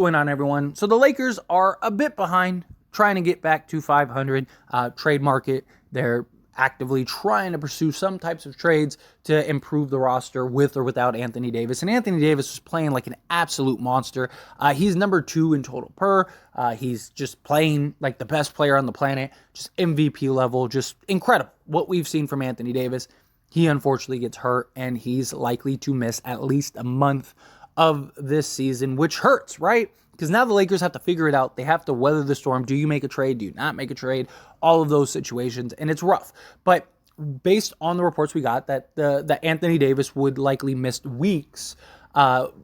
going on, everyone? So the Lakers are a bit behind trying to get back to 500 trade market. They're actively trying to pursue some types of trades to improve the roster with or without Anthony Davis. And Anthony Davis was playing like an absolute monster. He's number 2 in total per. He's just playing like the best player on the planet, just MVP level, just incredible. What we've seen from Anthony Davis. He unfortunately gets hurt, and he's likely to miss at least a month of this season, which hurts, right? Because now the Lakers have to figure it out. They have to weather the storm. Do you make a trade? Do you not make a trade? All of those situations, and it's rough. But based on the reports we got, that Anthony Davis would likely miss weeks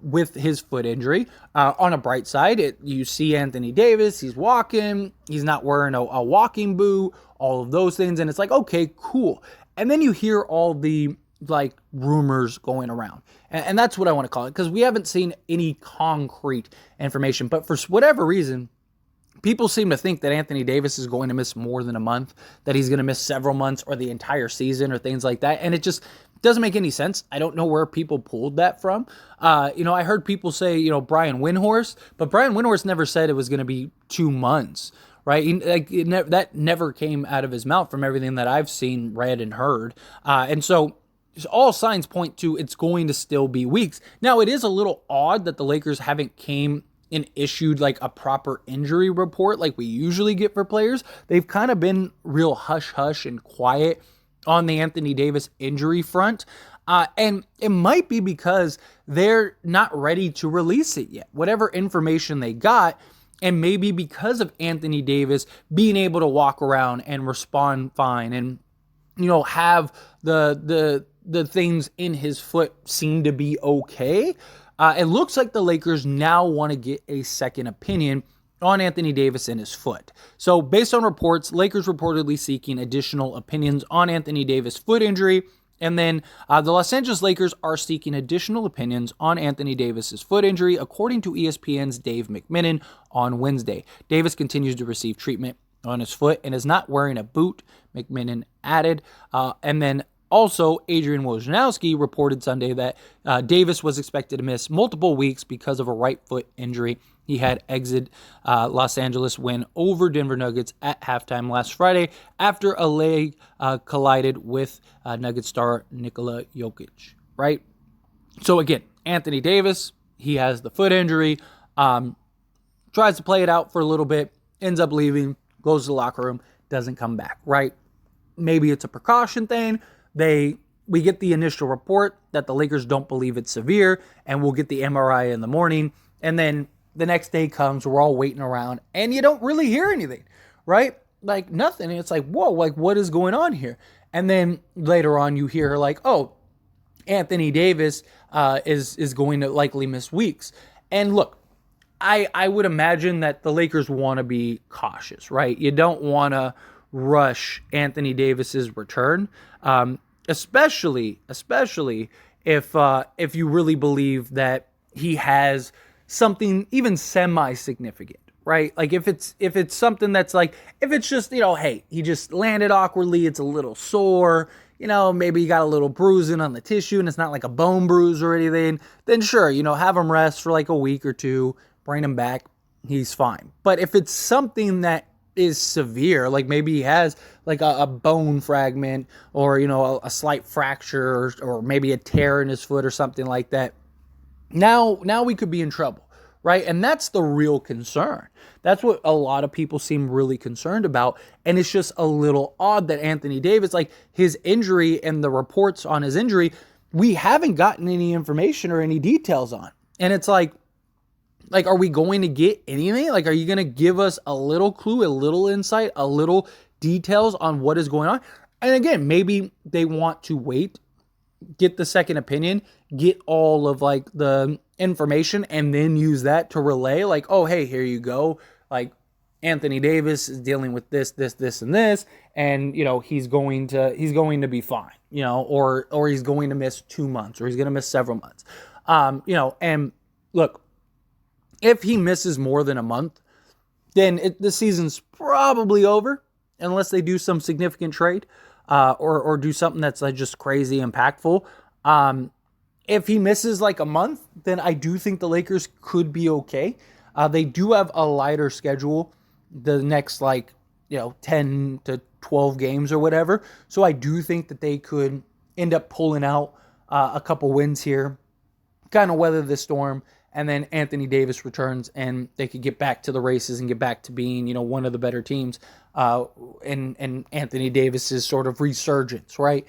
with his foot injury. On a bright side, you see Anthony Davis. He's walking. He's not wearing a walking boot. All of those things, and it's like, okay, cool. And then you hear all the like rumors going around. And that's what I want to call it, because we haven't seen any concrete information. But for whatever reason, people seem to think that Anthony Davis is going to miss more than a month, that he's going to miss several months or the entire season or things like that. And it just doesn't make any sense. I don't know where people pulled that from. I heard people say, Brian Windhorst, but Brian Windhorst never said it was going to be 2 months. Right? That never came out of his mouth from everything that I've seen, read, and heard. And so all signs point to it's going to still be weeks. Now, it is a little odd that the Lakers haven't came and issued like a proper injury report like we usually get for players. They've kind of been real hush-hush and quiet on the Anthony Davis injury front. And it might be because they're not ready to release it yet. Whatever information they got, and maybe because of Anthony Davis being able to walk around and respond fine and, have the things in his foot seem to be okay. It looks like the Lakers now want to get a second opinion on Anthony Davis and his foot. So based on reports, Lakers reportedly seeking additional opinions on Anthony Davis' foot injury. And then the Los Angeles Lakers are seeking additional opinions on Anthony Davis' foot injury, according to ESPN's Dave McMenamin on Wednesday. Davis continues to receive treatment on his foot and is not wearing a boot, McMenamin added. And then also, Adrian Wojnarowski reported Sunday that Davis was expected to miss multiple weeks because of a right foot injury. He had exited Los Angeles win over Denver Nuggets at halftime last Friday after a leg collided with Nuggets star Nikola Jokic, right? So again, Anthony Davis, he has the foot injury, tries to play it out for a little bit, ends up leaving, goes to the locker room, doesn't come back, right? Maybe it's a precaution thing. We get the initial report that the Lakers don't believe it's severe, and we'll get the MRI in the morning, and then the next day comes, we're all waiting around, and you don't really hear anything, right? Like nothing. And it's like, whoa, like what is going on here? And then later on you hear like, oh, Anthony Davis is going to likely miss weeks. And look, I would imagine that the Lakers want to be cautious, right? You don't want to rush Anthony Davis's return, especially if you really believe that he has something even semi-significant, right? Like if it's something that's like, if it's just, hey, he just landed awkwardly, it's a little sore, maybe he got a little bruising on the tissue and it's not like a bone bruise or anything, then sure, have him rest for like a week or two, bring him back, he's fine. But if it's something that is severe, like maybe he has like a bone fragment or, a slight fracture or maybe a tear in his foot or something like that, now we could be in trouble, right? And that's the real concern. That's what a lot of people seem really concerned about. And it's just a little odd that Anthony Davis, like his injury and the reports on his injury, we haven't gotten any information or any details on. And it's like, are we going to get anything? Like, are you going to give us a little clue, a little insight, a little details on what is going on? And again, maybe they want to wait, get the second opinion, get all of like the information, and then use that to relay like, oh, hey, here you go. Like Anthony Davis is dealing with this, and this, and he's going to be fine, or he's going to miss 2 months, or he's going to miss several months, and look, if he misses more than a month, then the season's probably over, unless they do some significant trade, or do something that's like just crazy impactful. If he misses like a month, then I do think the Lakers could be okay. They do have a lighter schedule the next 10 to 12 games or whatever. So I do think that they could end up pulling out a couple wins here, kind of weather the storm, and then Anthony Davis returns and they could get back to the races and get back to being, one of the better teams in Anthony Davis's sort of resurgence, right?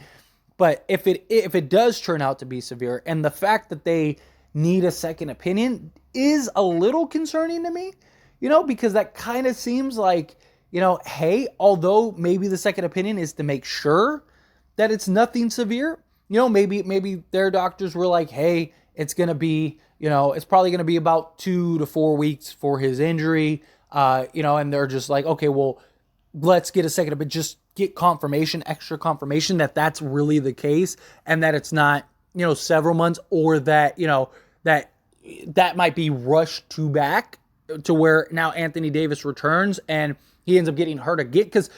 But if it does turn out to be severe, and the fact that they need a second opinion is a little concerning to me, because that kind of seems like, hey, although maybe the second opinion is to make sure that it's nothing severe, maybe their doctors were like, hey, it's going to be, it's probably going to be about 2 to 4 weeks for his injury, and they're just like, okay, well, let's get a second, but just get extra confirmation that that's really the case and that it's not, several months, or that, that might be rushed back to where now Anthony Davis returns and he ends up getting hurt again. Because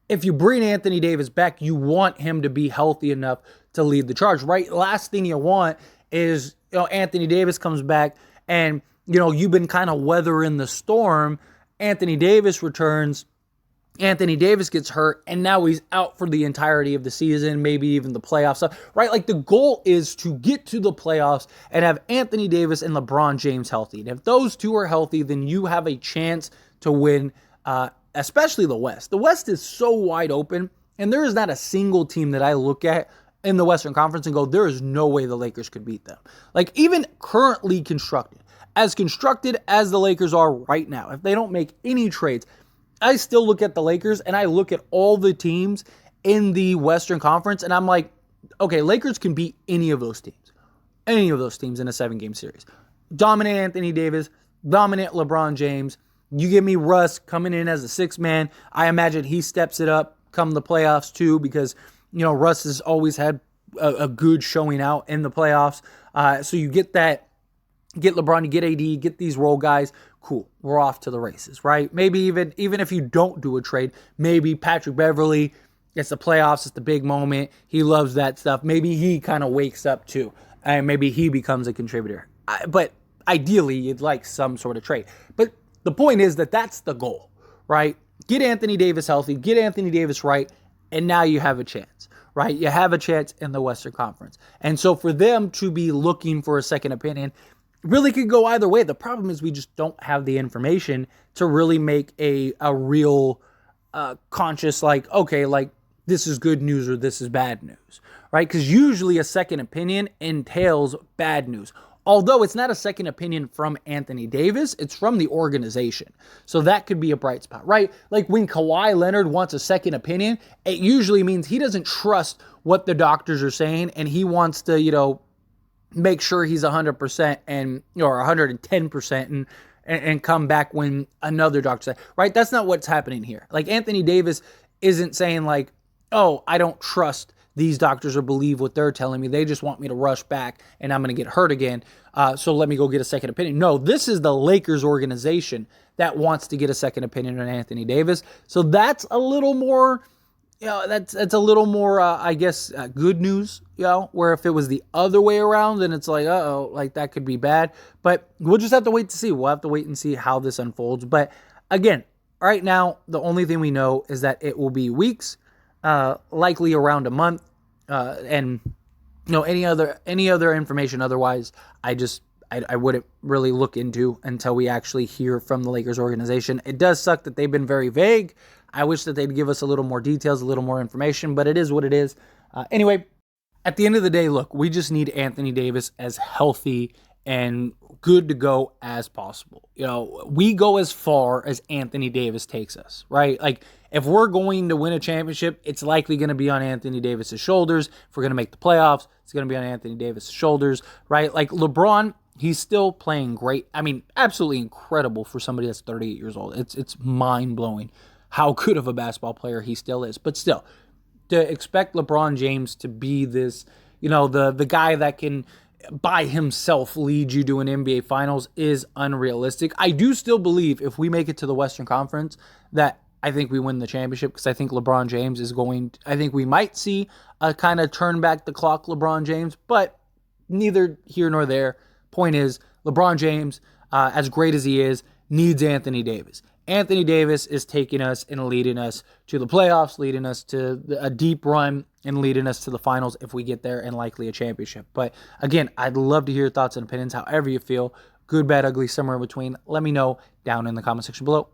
if you bring Anthony Davis back, you want him to be healthy enough to lead the charge, right? Last thing you want is, Anthony Davis comes back and, you've been kind of weathering the storm. Anthony Davis returns. Anthony Davis gets hurt, and now he's out for the entirety of the season, maybe even the playoffs, right? Like, the goal is to get to the playoffs and have Anthony Davis and LeBron James healthy. And if those two are healthy, then you have a chance to win, especially the West. The West is so wide open, and there is not a single team that I look at in the Western Conference and go, there is no way the Lakers could beat them. Like, even currently constructed as the Lakers are right now, if they don't make any trades, I still look at the Lakers and I look at all the teams in the Western Conference and I'm like, okay, Lakers can beat any of those teams in a 7-game series. Dominant Anthony Davis, dominant LeBron James. You give me Russ coming in as a 6th man. I imagine he steps it up come the playoffs too, because, Russ has always had a good showing out in the playoffs. So you get LeBron, you get AD, get these role guys. Cool, we're off to the races, right? Maybe even if you don't do a trade, maybe Patrick Beverley, it's the playoffs, it's the big moment. He loves that stuff. Maybe he kind of wakes up too, and maybe he becomes a contributor. But ideally, you'd like some sort of trade. But the point is that's the goal, right? Get Anthony Davis healthy, get Anthony Davis right, and now you have a chance, right? You have a chance in the Western Conference. And so for them to be looking for a second opinion, really could go either way. The problem is we just don't have the information to really make a real conscious, this is good news or this is bad news, right? Because usually a second opinion entails bad news. Although it's not a second opinion from Anthony Davis, it's from the organization. So that could be a bright spot, right? Like when Kawhi Leonard wants a second opinion, it usually means he doesn't trust what the doctors are saying and he wants to, make sure he's 100% and or 110% and come back when another doctor says, right? That's not what's happening here. Like Anthony Davis isn't saying like, oh, I don't trust these doctors or believe what they're telling me. They just want me to rush back and I'm going to get hurt again. So let me go get a second opinion. No, this is the Lakers organization that wants to get a second opinion on Anthony Davis. So that's a little more, that's a little more, good news, where if it was the other way around, then it's like, like that could be bad. But we'll just have to wait to see. We'll have to wait and see how this unfolds. But again, right now, the only thing we know is that it will be weeks, likely around a month, and any other information otherwise, I wouldn't really look into until we actually hear from the Lakers organization. It does suck that they've been very vague. I wish that they'd give us a little more details, a little more information, but it is what it is. Anyway, at the end of the day, look, we just need Anthony Davis as healthy and good to go as possible. We go as far as Anthony Davis takes us, right? Like, if we're going to win a championship, it's likely going to be on Anthony Davis's shoulders. If we're going to make the playoffs, it's going to be on Anthony Davis's shoulders, right? Like LeBron, he's still playing great. I mean, absolutely incredible for somebody that's 38 years old. It's mind-blowing how good of a basketball player he still is. But still, to expect LeBron James to be this, the guy that can by himself lead you to an NBA Finals is unrealistic. I do still believe if we make it to the Western Conference that I think we win the championship, because I think LeBron James I think we might see a kind of turn back the clock LeBron James, but neither here nor there. Point is, LeBron James, as great as he is, needs Anthony Davis. Anthony Davis is taking us and leading us to the playoffs, leading us to a deep run, and leading us to the finals if we get there, and likely a championship. But again, I'd love to hear your thoughts and opinions, however you feel. Good, bad, ugly, somewhere in between. Let me know down in the comment section below.